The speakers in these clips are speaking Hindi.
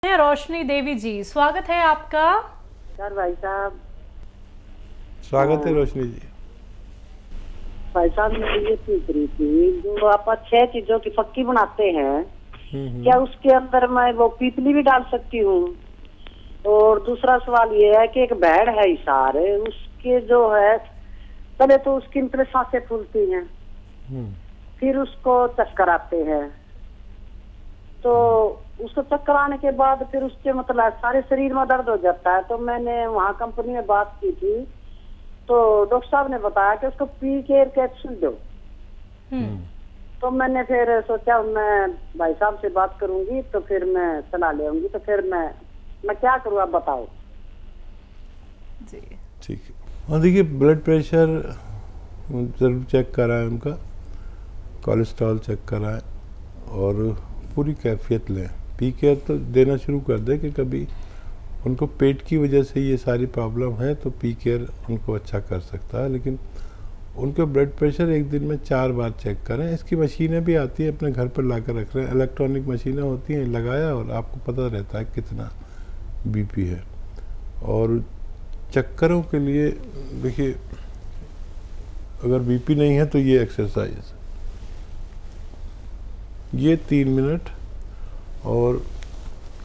हैं रोशनी देवी जी, स्वागत है आपका। सर भाई साहब, स्वागत है रोशनी जी। भाई साहब मैं ये पूछ रही थी, जो आप 6 चीजों की फक्की बनाते हैं, क्या उसके अंदर मैं वो पीपली भी डाल सकती हूँ? और दूसरा सवाल ये है कि एक भेड़ है इसार, उसके जो है पहले तो उसकी मतलब सांसें फूलती हैं, फिर उसको चक्कर आते हैं, तो उसको चक्कर आने के बाद फिर उसके मतलब सारे शरीर में दर्द हो जाता है। तो मैंने वहाँ कंपनी में बात की थी, तो डॉक्टर साहब ने बताया कि उसको पी केयर कैप्सूल दो। तो मैंने फिर सोचा मैं भाई साहब से बात करूंगी, तो फिर मैं सलाह ले आऊंगी। तो फिर मैं क्या करूँ, आप बताओ जी। ठीक है। और देखिए, ब्लड प्रेशर ज़रूर चेक कराएं, उनका कोलेस्ट्रॉल चेक कराएं और पूरी कैफियत लें। पी केयर तो देना शुरू कर दें कि कभी उनको पेट की वजह से ये सारी प्रॉब्लम है तो पी केयर उनको अच्छा कर सकता है, लेकिन उनका ब्लड प्रेशर एक दिन में 4 बार चेक करें। इसकी मशीनें भी आती हैं, अपने घर पर ला कर रख रहे हैं, इलेक्ट्रॉनिक मशीनें होती हैं, लगाया और आपको पता रहता है कितना बीपी है। और चक्करों के लिए देखिए, अगर बीपी नहीं है तो ये एक्सरसाइज, ये 3 मिनट और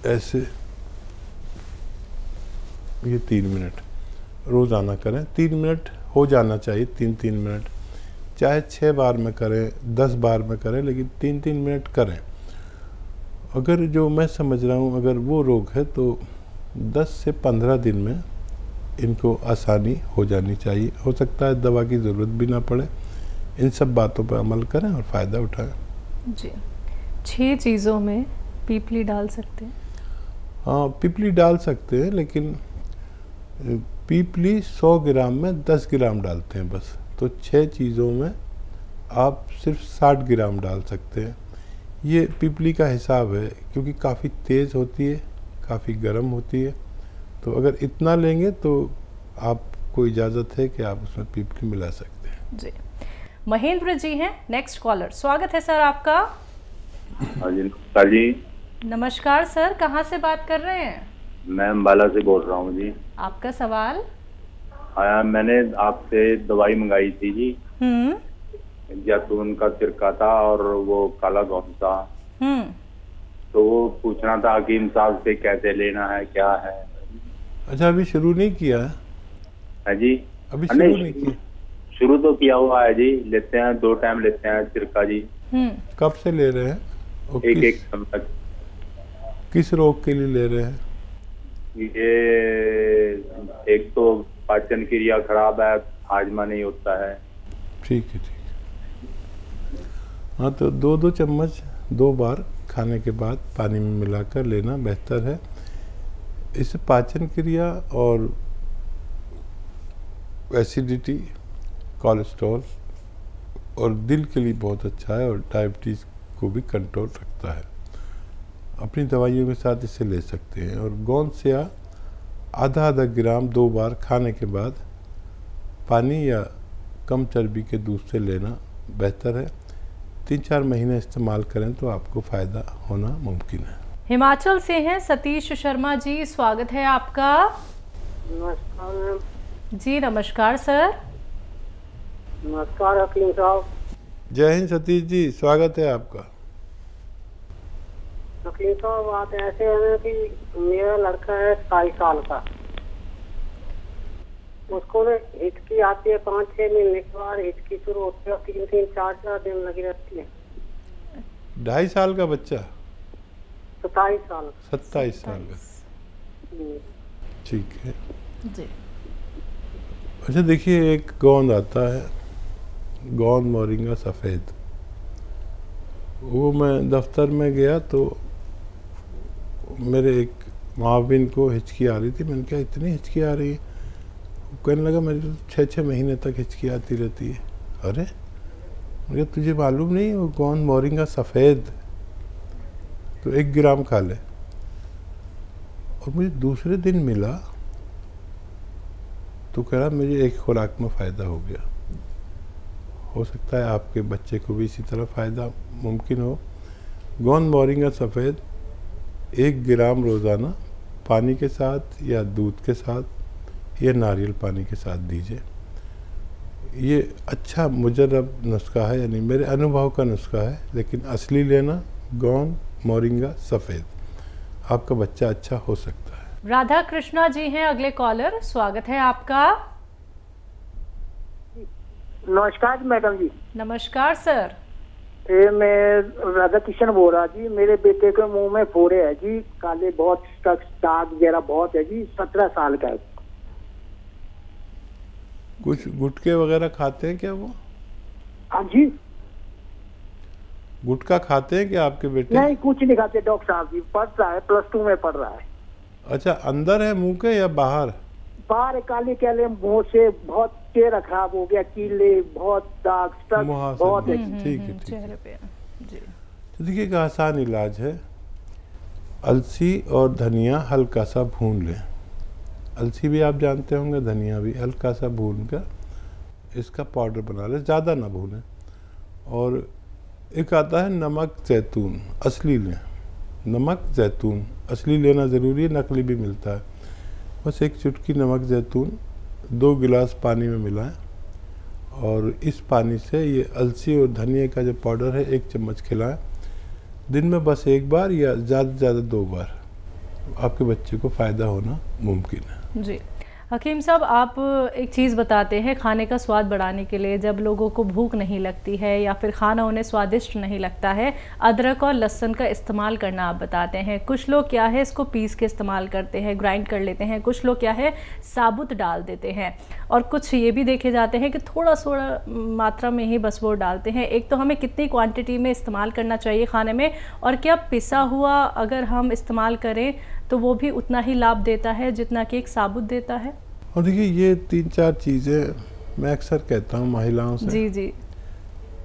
ऐसे ये 3 मिनट रोज़ाना करें। 3 मिनट हो जाना चाहिए, 3-3 मिनट, चाहे 6 बार में करें 10 बार में करें, लेकिन 3-3 मिनट करें। अगर जो मैं समझ रहा हूँ, अगर वो रोग है तो 10 से 15 दिन में इनको आसानी हो जानी चाहिए। हो सकता है दवा की ज़रूरत भी ना पड़े। इन सब बातों पर अमल करें और फ़ायदा उठाएं। जी, 6 चीज़ों में पीपली डाल सकते हैं? हाँ, पीपली डाल सकते हैं, लेकिन पीपली 100 ग्राम में 10 ग्राम डालते हैं बस। तो 6 चीज़ों में आप सिर्फ 60 ग्राम डाल सकते हैं। ये पीपली का हिसाब है, क्योंकि काफ़ी तेज़ होती है, काफ़ी गर्म होती है। तो अगर इतना लेंगे तो आपको इजाज़त है कि आप उसमें पीपली मिला सकते हैं। जी। महेंद्र जी हैं नेक्स्ट कॉलर, स्वागत है सर आपका। हाँ जी, नमस्कार जी। नमस्कार सर, कहाँ से बात कर रहे हैं? मैं अम्बाला से बोल रहा हूँ जी। आपका सवाल? हाँ, मैंने आपसे दवाई मंगाई थी जी। जैतून का सिरका था और वो काला घोंस था। तो वो पूछना था हकीम साहब से कैसे लेना है, क्या है। अच्छा, अभी शुरू नहीं किया है? है जी, अभी शुरू नहीं किया? शुरू तो किया हुआ है जी। लेते हैं, 2 टाइम लेते हैं सिरका जी। कब से ले रहे हैं? एक समय। किस रोग के लिए ले रहे हैं? ये एक तो पाचन क्रिया खराब है, हाजमा नहीं होता है। ठीक है, ठीक है। हाँ, तो 2-2 चम्मच 2 बार खाने के बाद पानी में मिलाकर लेना बेहतर है। इससे पाचन क्रिया और एसिडिटी, कोलेस्ट्रॉल और दिल के लिए बहुत अच्छा है, और डायबिटीज़ को भी कंट्रोल रखता है। अपनी दवाइयों के साथ इसे ले सकते हैं। और गोंद से आधा ग्राम 2 बार खाने के बाद पानी या कम चर्बी के दूध से लेना बेहतर है। 3-4 महीने इस्तेमाल करें तो आपको फ़ायदा होना मुमकिन है। हिमाचल से हैं सतीश शर्मा जी, स्वागत है आपका। नमस्कार जी नमस्कार सर। नमस्कार हकीम साहब। जय हिंद सतीश जी, स्वागत है आपका। हकीम साहब, बात ऐसे है कि मेरा लड़का है 27 साल का, उसको ना हिचकी आती है 5-6 महीने के बाद हिचकी शुरू होती है, 3-3, 4-4 दिन लगी रहती है। 2.5 साल का बच्चा? 27 साल। 27 साल का, ठीक है जी। अच्छा, देखिए, एक गोंद आता है, गोंद मोरिंगा सफ़ेद। वो मैं दफ्तर में गया तो मेरे एक माविन को हिचकी आ रही थी। मैंने कहा, इतनी हिचकी आ रही है? कहने लगा, मेरे तो 6-6 महीने तक हिचकी आती रहती है। अरे, मुझे तुझे मालूम नहीं वो गोंद मोरिंगा सफ़ेद, तो 1 ग्राम खा ले। और मुझे दूसरे दिन मिला तो कह रहा मुझे एक खुराक में फ़ायदा हो गया। हो सकता है आपके बच्चे को भी इसी तरह फ़ायदा मुमकिन हो। गोंद मोरिंगा सफ़ेद 1 ग्राम रोज़ाना पानी के साथ या दूध के साथ या नारियल पानी के साथ दीजिए। ये अच्छा मुजर्रब नुस्खा है, यानी मेरे अनुभव का नुस्खा है, लेकिन असली लेना गोंद, मोरिंगा, सफ़ेद, आपका बच्चा अच्छा हो सकता है। राधा कृष्णा जी हैं अगले कॉलर, स्वागत है आपका। नमस्कार मैडम जी। नमस्कार सर। मैं राधा कृष्ण बोल रहा जी। मेरे बेटे के मुंह में फोड़े है जी, काले बहुत, दाग वगैरह बहुत है जी। 17 साल का है। कुछ गुटके वगैरह खाते हैं क्या वो? हाँ जी। गुटखा खाते हैं क्या आपके बेटे? नहीं, कुछ नहीं खाते डॉक्टर साहब जी। पढ़ रहा है, +2 में पढ़ रहा है। अच्छा, अंदर है मुंह के या बाहर? बाहर काले काले मुंह से, बहुत चेहरा खराब हो गया, कीले, बहुत दाग बहुत है। ठीक है, चेहरे पे जी। तो देखिए एक आसान इलाज है, अलसी और धनिया हल्का सा भून लें। अलसी भी आप जानते होंगे, धनिया भी हल्का सा भून कर इसका पाउडर बना लें, ज़्यादा ना भूनें। और एक आता है नमक जैतून, असली लें। नमक जैतून असली लेना ज़रूरी है, नकली भी मिलता है। बस 1 चुटकी नमक जैतून 2 गिलास पानी में मिलाएं और इस पानी से ये अलसी और धनिया का जो पाउडर है 1 चम्मच खिलाएं। दिन में बस 1 बार या ज़्यादा से ज़्यादा 2 बार, आपके बच्चे को फ़ायदा होना मुमकिन है। जी हकीम साहब, आप एक चीज़ बताते हैं खाने का स्वाद बढ़ाने के लिए, जब लोगों को भूख नहीं लगती है या फिर खाना उन्हें स्वादिष्ट नहीं लगता है, अदरक और लहसुन का इस्तेमाल करना आप बताते हैं। कुछ लोग क्या है इसको पीस के इस्तेमाल करते हैं, ग्राइंड कर लेते हैं, कुछ लोग क्या है साबुत डाल देते हैं, और कुछ ये भी देखे जाते हैं कि थोड़ा थोड़ा मात्रा में ही बस वो डालते हैं। एक तो हमें कितनी क्वांटिटी में इस्तेमाल करना चाहिए खाने में, और क्या पिसा हुआ अगर हम इस्तेमाल करें तो वो भी उतना ही लाभ देता है जितना कि एक साबुत देता है? और देखिए ये 3-4 चीज़ें मैं अक्सर कहता हूँ महिलाओं से जी जी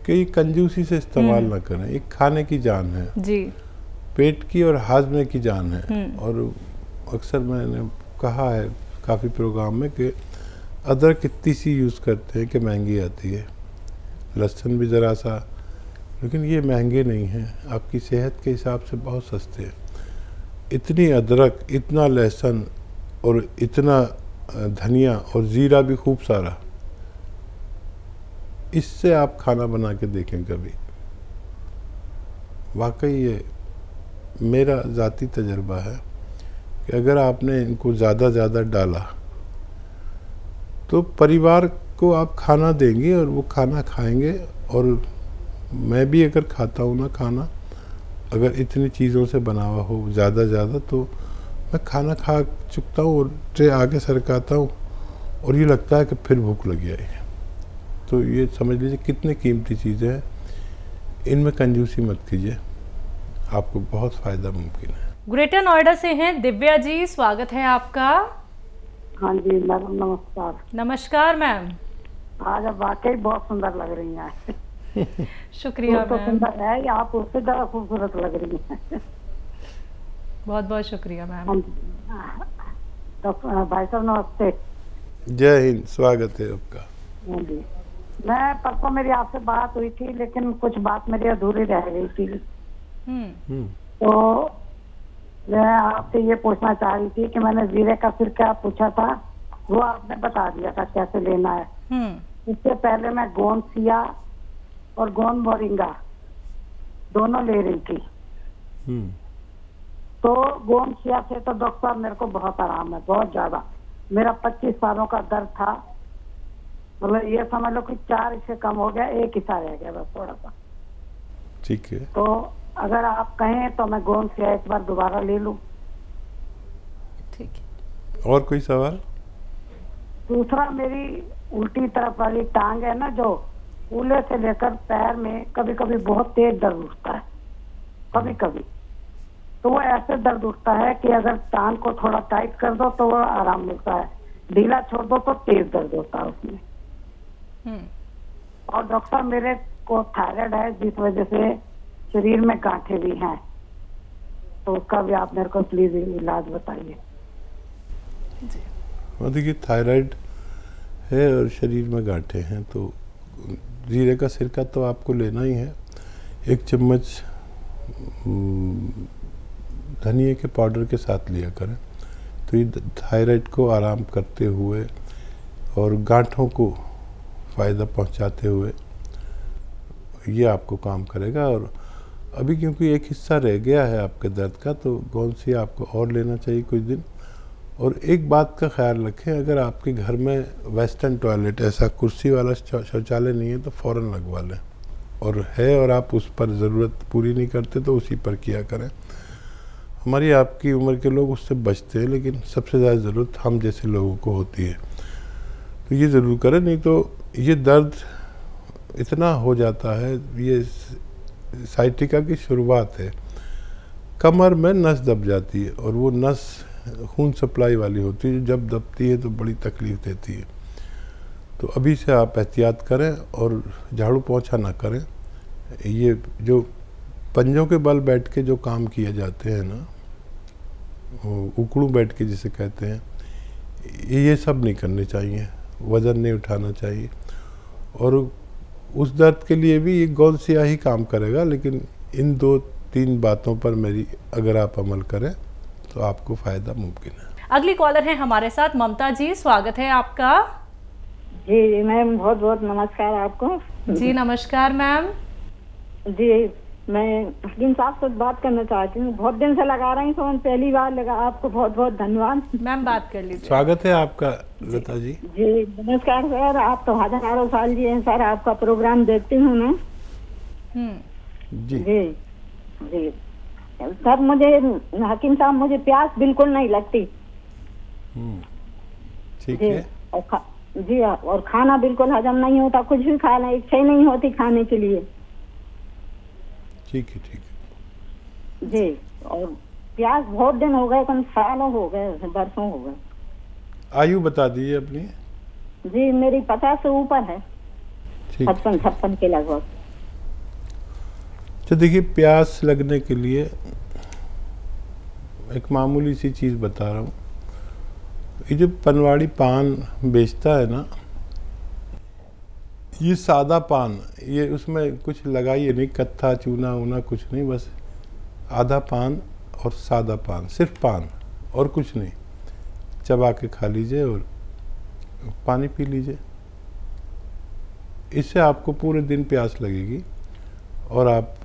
कि कंजूसी से इस्तेमाल ना करें। एक खाने की जान है जी, पेट की और हाजमे की जान है। और अक्सर मैंने कहा है काफ़ी प्रोग्राम में कि अदरक इतनी सी यूज़ करते हैं कि महंगी आती है, लहसुन भी ज़रा सा, लेकिन ये महंगे नहीं हैं, आपकी सेहत के हिसाब से बहुत सस्ते हैं। इतनी अदरक, इतना लहसुन और इतना धनिया और ज़ीरा भी खूब सारा, इससे आप खाना बना के देखें कभी। वाकई ये मेरा ज़ाती तजर्बा है कि अगर आपने इनको ज़्यादा डाला तो परिवार को आप खाना देंगे और वो खाना खाएंगे। और मैं भी अगर खाता हूँ ना खाना, अगर इतनी चीज़ों से बना हुआ हो ज़्यादा तो मैं खाना खा चुकता हूँ और ट्रे आगे सरकाता हूँ और ये लगता है कि फिर भूख लगी है। तो ये समझ लीजिए कितनी कीमती चीज़ें हैं, इनमें कंजूसी मत कीजिए, आपको बहुत फ़ायदा मुमकिन है। ग्रेटर नोएडा से हैं दिव्या जी, स्वागत है आपका। हाँ जी मैडम, नमस्कार। नमस्कार मैम। आज आप वाकई बहुत सुंदर लग रही हैं। शुक्रिया तो मैम, सुंदर है, आप उससे ज़्यादा खूबसूरत लग रही हैं। बहुत बहुत शुक्रिया मैम। तो भाई साहब नमस्ते। जय हिंद, स्वागत है आपका। हाँ जी, मैं परसों मेरी आपसे बात हुई थी, लेकिन कुछ बात मेरी अधूरी रह गई थी। तो मैं आपसे ये पूछना चाह रही थी कि मैंने जीरे का सिरका पूछा था, वो आपने बता दिया था कैसे लेना है। इससे पहले मैं गोंद सिया और गोंद मोरिंगा दोनों ले रही थी। तो गोंद सिया से तो डॉक्टर साहब मेरे को बहुत आराम है, बहुत ज्यादा। मेरा 25 सालों का दर्द था, मतलब ये समझ लो कि 4 हिस्से कम हो गया, 1 हिस्सा रह गया बस थोड़ा सा। ठीक है। तो अगर आप कहें तो मैं गोंद सिया एक बार दोबारा ले लूं। ठीक है। और कोई सवाल? दूसरा, मेरी उल्टी तरफ वाली टांग है ना, जो कूल्हे से लेकर पैर में कभी कभी बहुत तेज दर्द उठता है, कभी कभी तो वो ऐसे दर्द उठता है कि अगर टांग को थोड़ा टाइट कर दो तो वो आराम मिलता है, ढीला छोड़ दो तो तेज दर्द होता है उसमें। और डॉक्टर मेरे को थायराइड है, जिस वजह से शरीर में गांठें भी हैं, तो उसका भी आप मेरे को प्लीज इलाज बताइए। देखिए थायराइड है और शरीर में गांठें हैं, तो जीरे का सिरका तो आपको लेना ही है। 1 चम्मच धनिए के पाउडर के साथ लिया करें। तो ये थायराइड को आराम करते हुए और गांठों को फ़ायदा पहुंचाते हुए ये आपको काम करेगा। और अभी क्योंकि एक हिस्सा रह गया है आपके दर्द का, तो गोंसी आपको और लेना चाहिए कुछ दिन। और एक बात का ख्याल रखें, अगर आपके घर में वेस्टर्न टॉयलेट, ऐसा कुर्सी वाला शौचालय नहीं है तो फ़ौरन लगवा लें, और है और आप उस पर ज़रूरत पूरी नहीं करते तो उसी पर किया करें। हमारी आपकी उम्र के लोग उससे बचते हैं, लेकिन सबसे ज़्यादा ज़रूरत हम जैसे लोगों को होती है, तो ये ज़रूर करें। नहीं तो ये दर्द इतना हो जाता है, ये साइटिका की शुरुआत है। कमर में नस दब जाती है और वो नस खून सप्लाई वाली होती है, जब दबती है तो बड़ी तकलीफ़ देती है। तो अभी से आप एहतियात करें और झाड़ू पोंछा ना करें। ये जो पंजों के बल बैठ के जो काम किए जाते हैं ना, उकड़ू बैठ के जिसे कहते हैं, ये सब नहीं करने चाहिए, वज़न नहीं उठाना चाहिए। और उस दर्द के लिए भी ये गोंसिया ही काम करेगा, लेकिन इन 2-3 बातों पर मेरी अगर आप अमल करें तो आपको फ़ायदा मुमकिन है। अगली कॉलर है हमारे साथ ममता जी, स्वागत है आपका। जी मैम, बहुत बहुत नमस्कार आपको। जी नमस्कार मैम। जी मैं हकीम साहब से बात करना चाहती हूँ, बहुत दिन से लगा रही हूँ, पहली बार लगा। आपको बहुत बहुत धन्यवाद। मैम बात कर लीजिए। स्वागत है आपका लता जी। जी नमस्कार सर, आप तो हजारों साल जी हैं सर, आपका प्रोग्राम देखती हूँ मैं। जी जी जी सर, मुझे हकीम साहब, मुझे प्यास बिल्कुल नहीं लगती। ठीक है। जी और खाना बिल्कुल हजम नहीं होता, कुछ भी खाना इच्छा ही नहीं होती खाने के लिए। ठीक है, ठीक है जी। और प्यास बहुत दिन हो गए, कम सालों हो गए, बरसों हो गए। आयु बता दीजिए अपनी। जी मेरी 50 से ऊपर है, 56 के लगभग। तो देखिए, प्यास लगने के लिए एक मामूली सी चीज़ बता रहा हूँ। ये जो पनवाड़ी पान बेचता है ना, ये सादा पान, ये उसमें कुछ लगाइए नहीं, कत्था चूना वूना कुछ नहीं, बस आधा पान और सादा पान, सिर्फ पान और कुछ नहीं, चबा के खा लीजिए और पानी पी लीजिए। इससे आपको पूरे दिन प्यास लगेगी और आप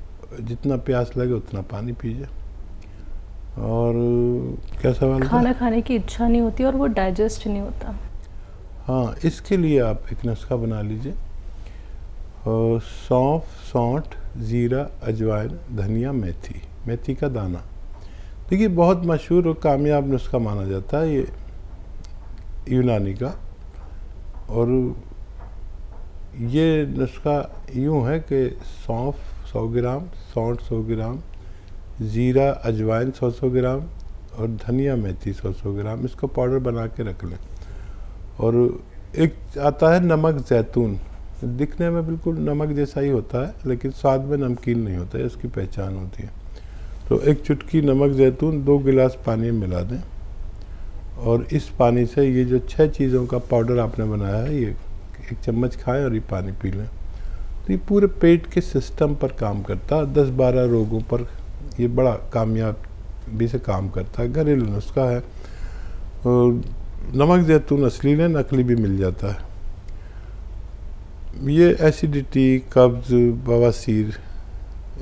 जितना प्यास लगे उतना पानी पीजिए। और क्या सवाल था? खाना खाने की इच्छा नहीं होती और वो डाइजेस्ट नहीं होता। हाँ, इसके लिए आप एक नुस्खा बना लीजिए। सौंफ, सौंठ, ज़ीरा, अजवाइन, धनिया, मेथी का दाना। देखिए बहुत मशहूर और कामयाब नुस्खा माना जाता है ये यूनानी का। और ये नुस्खा यूँ है कि सौंफ 100 ग्राम, सौंठ 100 ग्राम, ज़ीरा अजवाइन 100 ग्राम और धनिया मेथी 100 ग्राम, इसको पाउडर बना के रख लें। और एक आता है नमक ज़ैतून, दिखने में बिल्कुल नमक जैसा ही होता है लेकिन स्वाद में नमकीन नहीं होता है, इसकी पहचान होती है। तो एक चुटकी नमक ज़ैतून 2 गिलास पानी में मिला दें और इस पानी से ये जो 6 चीज़ों का पाउडर आपने बनाया है, ये 1 चम्मच खाएं और ये पानी पी लें। तो ये पूरे पेट के सिस्टम पर काम करता है, 10-12 रोगों पर ये बड़ा कामयाबी से काम करता है। घरेलू नुस्खा है। और नमक ज़ैतून असली में, नकली भी मिल जाता है। ये एसिडिटी, कब्ज़, बवासीर,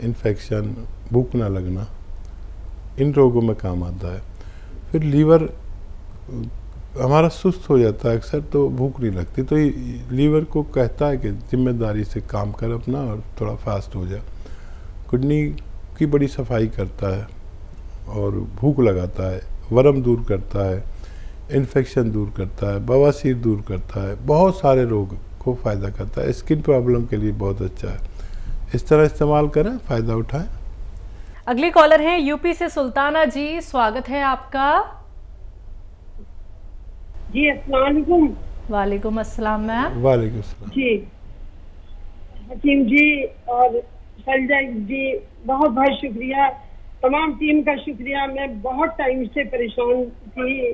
इन्फेक्शन, भूख ना लगना, इन रोगों में काम आता है। फिर लीवर हमारा सुस्त हो जाता है अक्सर, तो भूख नहीं लगती, तो ये लीवर को कहता है कि जिम्मेदारी से काम कर अपना और थोड़ा फास्ट हो जा। किडनी की बड़ी सफाई करता है और भूख लगाता है, वरम दूर करता है, इन्फेक्शन दूर करता है, बवासीर दूर करता है, बहुत सारे रोग को फ़ायदा करता है। स्किन प्रॉब्लम के लिए बहुत अच्छा है। इस तरह इस्तेमाल करें, फ़ायदा उठाएं। अगली कॉलर है यूपी से सुल्ताना जी, स्वागत है आपका। जी अस्सलाम वालेकुम। वालेकुम अस्सलाम मैम। वालेकुम अस्सलाम जी हकीम जी और शैलजा जी, बहुत बहुत शुक्रिया, तमाम टीम का शुक्रिया। मैं बहुत टाइम से परेशान थी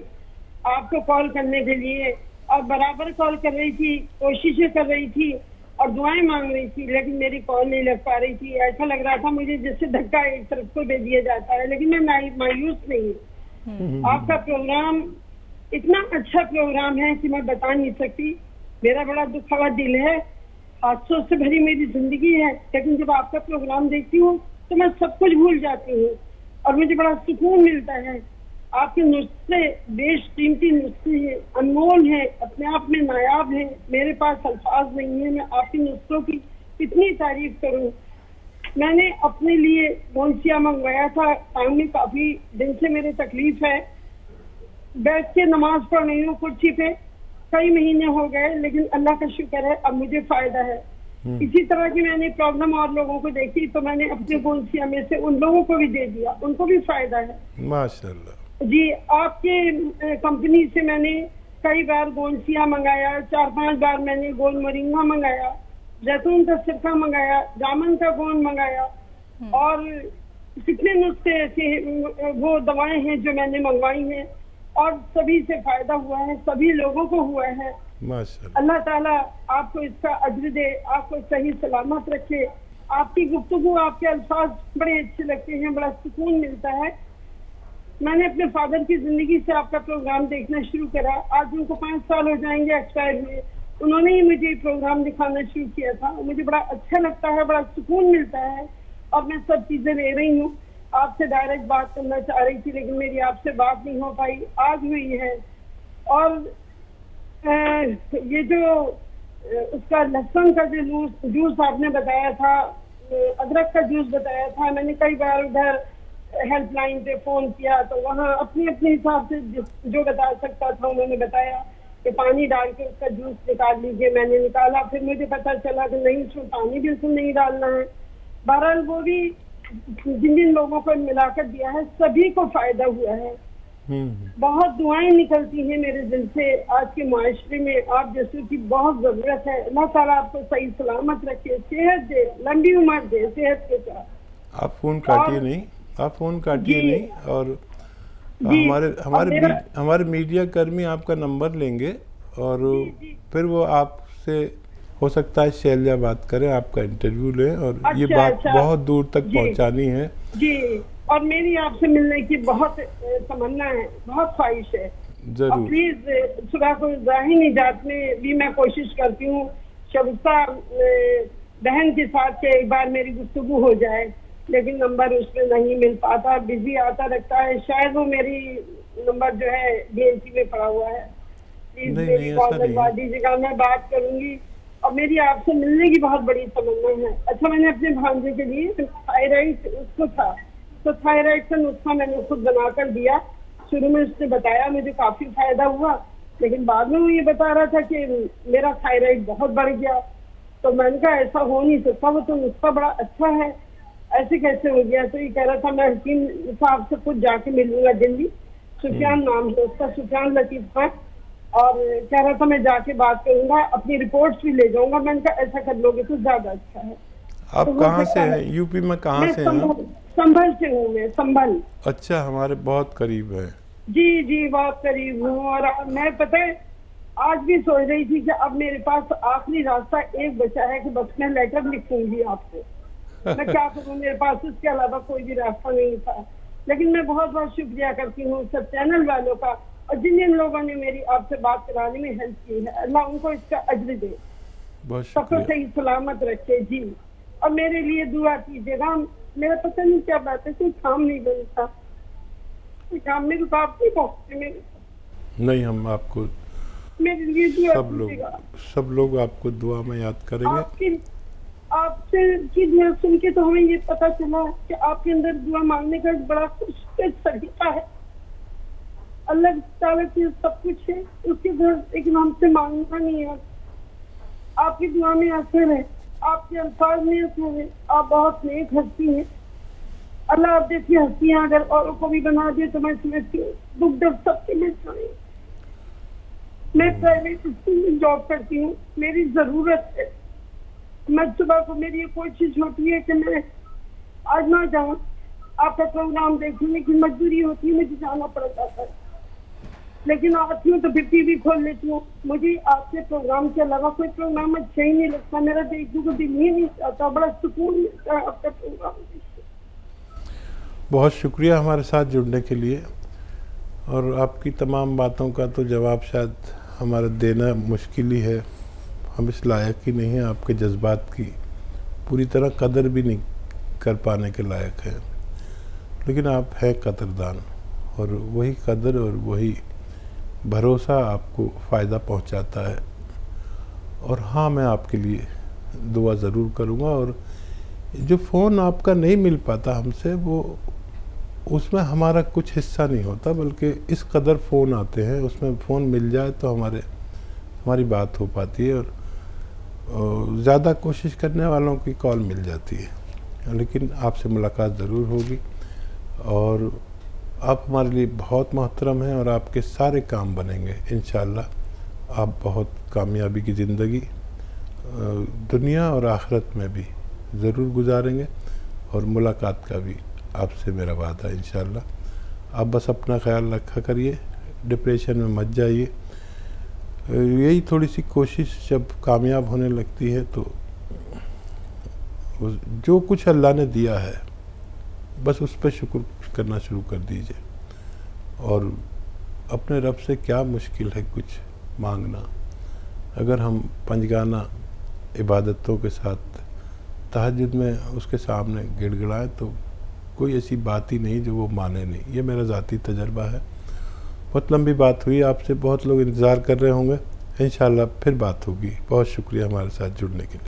आपको कॉल करने के लिए और बराबर कॉल कर रही थी, कोशिशें कर रही थी और दुआएं मांग रही थी, लेकिन मेरी कॉल नहीं लग पा रही थी। ऐसा लग रहा था मुझे जैसे धक्का एक तरफ को दे दिया जाता है, लेकिन मैं मायूस नहीं हूँ। आपका प्रोग्राम इतना अच्छा प्रोग्राम है कि मैं बता नहीं सकती। मेरा बड़ा दुखा हुआ दिल है, हादसों से भरी मेरी जिंदगी है, लेकिन जब आपका प्रोग्राम देखती हूँ तो मैं सब कुछ भूल जाती हूँ और मुझे बड़ा सुकून मिलता है। आपके नुस्खे बेशकीमती नुस्खे हैं, अनमोल है, अपने आप में नायाब है। मेरे पास अल्फाज नहीं है, मैं आपके नुस्खों की कितनी तारीफ करूं। मैंने अपने लिए गोंसिया मंगवाया था, काम में काफी दिन से मेरे तकलीफ है, बैठ के नमाज पढ़ रही हूँ कुर्सी पे, कई महीने हो गए, लेकिन अल्लाह का शुक्र है अब मुझे फायदा है। इसी तरह की मैंने प्रॉब्लम और लोगों को देखी तो मैंने अपने गोंसिया में से उन लोगों को भी दे दिया, उनको भी फायदा है। माशाल्लाह जी, आपके कंपनी से मैंने कई बार गोंसिया मंगाया, 4-5 बार मैंने गोल मोरिंगा मंगाया, जैतून का सिरका मंगाया, जामुन का गोंद मंगाया और कितने नुस्खे ऐसे वो दवाएं हैं जो मैंने मंगवाई हैं और सभी से फायदा हुआ है, सभी लोगों को हुआ है। माशाल्लाह। अल्लाह ताला आपको इसका अज्र दे, आपको सही सलामत रखे। आपकी गुफ्तगू, आपके अल्फाज बड़े अच्छे लगते हैं, बड़ा सुकून मिलता है। मैंने अपने फादर की जिंदगी से आपका प्रोग्राम देखना शुरू करा, आज उनको 5 साल हो जाएंगे एक्सपायर हुए। उन्होंने ही मुझे प्रोग्राम दिखाना शुरू किया था, मुझे बड़ा अच्छा लगता है, बड़ा सुकून मिलता है और मैं सब चीजें ले रही हूँ। आपसे डायरेक्ट बात करना चाह रही थी लेकिन मेरी आपसे बात नहीं हो पाई, आज हुई है। और ये जो उसका लहसुन का जो जूस आपने बताया था, अदरक का जूस बताया था, मैंने कई बार उधर हेल्पलाइन पे फोन किया तो वहाँ अपने अपने हिसाब से जो बता सकता था उन्होंने बताया कि पानी डाल के उसका जूस निकाल लीजिए। मैंने निकाला, फिर मुझे पता चला कि नहीं, उसमें पानी बिल्कुल नहीं डालना है। बहरहाल वो भी जिन जिन लोगों को मिलाकर दिया है सभी को फायदा हुआ है। बहुत दुआएं निकलती हैं मेरे दिल से। आज के माशरे में आप जैसे की बहुत जरूरत है। अल्लाह ताला आपको सही सलामत रखे, सेहत दे, लंबी उम्र दे, सेहत के साथ। आप फोन काटिए नहीं, आप फोन काटिए नहीं। और हमारे मीडिया कर्मी आपका नंबर लेंगे और फिर वो आपसे हो सकता है शैल्या बात करें, आपका इंटरव्यू लें और ये बात बहुत दूर तक पहुंचानी है। जी, और मेरी आपसे मिलने की बहुत तमन्ना है, बहुत ख्वाहिश है। जरूर। प्लीज सुबह को जाहिर निजात में भी मैं कोशिश करती हूँ शगुफ्ता बहन के साथ के एक बार मेरी गुफ्तगू हो जाए, लेकिन नंबर उसमें नहीं मिल पाता, बिजी आता रहता है। शायद वो मेरी नंबर जो है DNC में पड़ा हुआ है। प्लीज मेरी कॉल लगवा दीजिएगा, मैं बात करूंगी। और मेरी आपसे मिलने की बहुत बड़ी तमन्ना है। अच्छा, मैंने अपने भांजे के लिए थायराइड उसको था तो थायराइड का नुस्खा मैंने खुद बनाकर दिया। शुरू में उसने बताया, मुझे काफी फायदा हुआ, लेकिन बाद में वो ये बता रहा था कि मेरा थायराइड बहुत बढ़ गया। तो मैंने कहा ऐसा हो नहीं सकता, वो तो नुस्खा बड़ा अच्छा है, ऐसे कैसे हो गया? तो ये कह रहा था मैं हकीम साहब से खुद जाके मिलूंगा दिल्ली, सुफियान नाम है उसका, सुफियान लतीफ खान, और कह रहा था मैं जाके बात करूंगा, अपनी रिपोर्ट्स भी ले जाऊंगा। मैंने कहा ऐसा कर लोगे तो ज्यादा अच्छा है। आप तो कहाँ से हैं? यूपी में कहाँ से हैं? संभल से हूँ मैं, संभल। अच्छा, हमारे बहुत करीब है। जी जी, बहुत करीब हूँ। और मैं पता है आज भी सोच रही थी कि अब मेरे पास आखिरी रास्ता एक बचा है कि बस मैं लेटर लिखूंगी आपको। मैं क्या करूँ, मेरे पास इसके अलावा कोई भी रास्ता नहीं था। लेकिन मैं बहुत बहुत शुक्रिया करती हूँ सब चैनल वालों का और जिन जिन लोगों ने मेरी आपसे बात कराने में हेल्प की है। अल्लाह उनको इसका अज्र दे, सबको सही सलामत रखे। जी, और मेरे लिए दुआ कीजिएगा। मेरा पता नहीं क्या बात है, कोई काम नहीं बनता, कोई काम में रुकावट नहीं पहुँचती मेरे। नहीं, हम आपको मेरे लिए दुआ सब लोग आपको दुआ में याद करेंगे। आपसे की दुआ सुन के तो हमें ये पता चला कि आपके अंदर दुआ मांगने का एक बड़ा खुश तरीका है। अल्लाह ताला की सब कुछ है, उसके घर लेकिन हमसे मांगना नहीं है। आपकी दुआ में असर है, आपके अल्फाज में असर है। आप बहुत नेक हस्ती हैं। अल्लाह आप जैसी हस्तियाँ अगर औरों को भी बना दे तो मैं समझती हूँ दुख दर्द सबके मिल जाए। मैं प्राइवेट स्कूल में जॉब करती हूँ, मेरी जरूरत है। मैं सुबह को मेरी कोशिश होती है कि मैं आज ना जाऊँ, आपका प्रोग्राम देखूँ, लेकिन मजबूरी होती है, मुझे जाना पड़ जाता है। लेकिन आती हूँ तो फिर टीवी खोल लेती हूँ। मुझे आपके प्रोग्राम के अलावा कोई प्रोग्राम अच्छा ही नहीं लगता, मेरा देखने को दिल ही नहीं चाहता, बड़ा सुकून मिलता है आपका प्रोग्राम। बहुत शुक्रिया हमारे साथ जुड़ने के लिए, और आपकी तमाम बातों का तो जवाब शायद हमारा देना मुश्किल ही है। हम इस लायक ही नहीं हैं, आपके जज्बात की पूरी तरह कदर भी नहीं कर पाने के लायक है, लेकिन आप हैं कदरदान, और वही कदर और वही भरोसा आपको फ़ायदा पहुंचाता है। और हाँ, मैं आपके लिए दुआ ज़रूर करूँगा। और जो फ़ोन आपका नहीं मिल पाता हमसे, वो उसमें हमारा कुछ हिस्सा नहीं होता, बल्कि इस कदर फ़ोन आते हैं, उसमें फ़ोन मिल जाए तो हमारी बात हो पाती है, और ज़्यादा कोशिश करने वालों की कॉल मिल जाती है। लेकिन आपसे मुलाकात ज़रूर होगी, और आप हमारे लिए बहुत मोहतरम हैं, और आपके सारे काम बनेंगे इंशाअल्लाह। आप बहुत कामयाबी की ज़िंदगी दुनिया और आखिरत में भी ज़रूर गुजारेंगे, और मुलाकात का भी आपसे मेरा वादा है इंशाअल्लाह। आप बस अपना ख्याल रखा करिए, डिप्रेशन में मत जाइए। यही थोड़ी सी कोशिश जब कामयाब होने लगती है तो जो कुछ अल्लाह ने दिया है बस उस पर शुक्र करना शुरू कर दीजिए। और अपने रब से क्या मुश्किल है कुछ मांगना, अगर हम पंजगाना इबादतों के साथ तहज्जुद में उसके सामने गिड़गिड़ाएं तो कोई ऐसी बात ही नहीं जो वो माने नहीं। ये मेरा ज़ाती तजर्बा है। बहुत लंबी बात हुई, आपसे बहुत लोग इंतज़ार कर रहे होंगे, इंशाअल्लाह फिर बात होगी। बहुत शुक्रिया हमारे साथ जुड़ने के लिए।